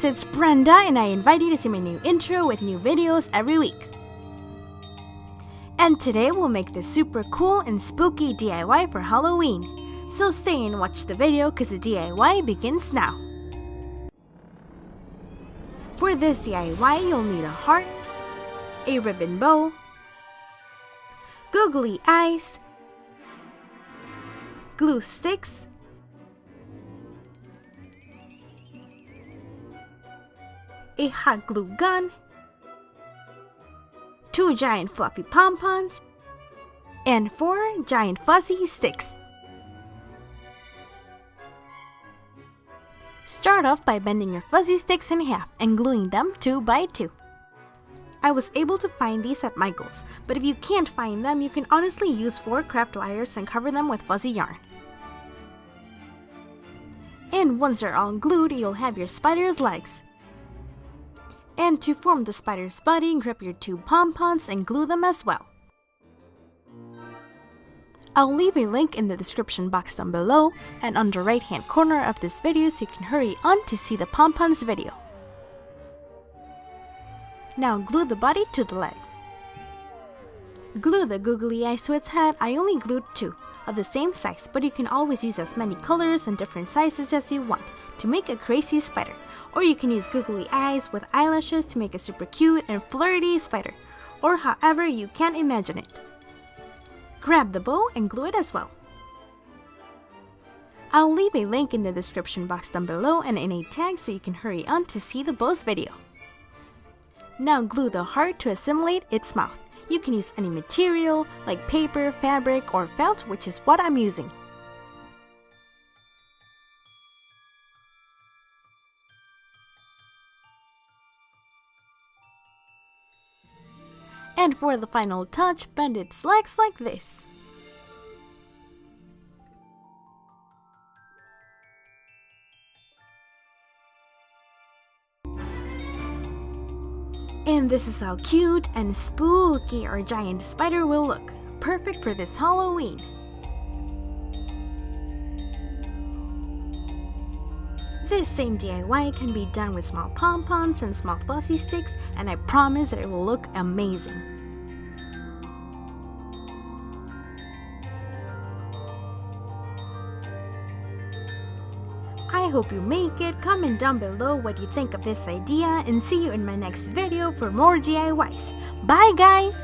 guys, it's Brenda and I invite you to see my new intro with new videos every week. And today we'll make this super cool and spooky DIY for Halloween. So stay and watch the video because the DIY begins now. For this DIY, you'll need a heart, a ribbon bow, googly eyes, glue sticks, a hot glue gun, 2 giant fluffy pom-poms, and 4 giant fuzzy sticks. Start off by bending your fuzzy sticks in half and gluing them 2 by 2. I was able to find these at Michael's, but if you can't find them, you can honestly use 4 craft wires and cover them with fuzzy yarn. And once they're all glued, you'll have your spider's legs. And to form the spider's body, grab your 2 pom-poms and glue them as well. I'll leave a link in the description box down below and on the right hand corner of this video so you can hurry on to see the pom-poms video. Now glue the body to the legs. Glue the googly eyes to its head. I only glued 2 of the same size, but you can always use as many colors and different sizes as you want to make a crazy spider. Or you can use googly eyes with eyelashes to make a super cute and flirty spider, or however you can imagine it. Grab the bow and glue it as well. I'll leave a link in the description box down below and in a tag so you can hurry on to see the bow's video. Now glue the heart to assimilate its mouth. You can use any material like paper, fabric, or felt, which is what I'm using. And for the final touch, bend its legs like this. And this is how cute and spooky our giant spider will look. Perfect for this Halloween. This same DIY can be done with small pom-poms and small fuzzy sticks, and I promise that it will look amazing. I hope you make it. Comment down below what you think of this idea and see you in my next video for more DIYs. Bye guys!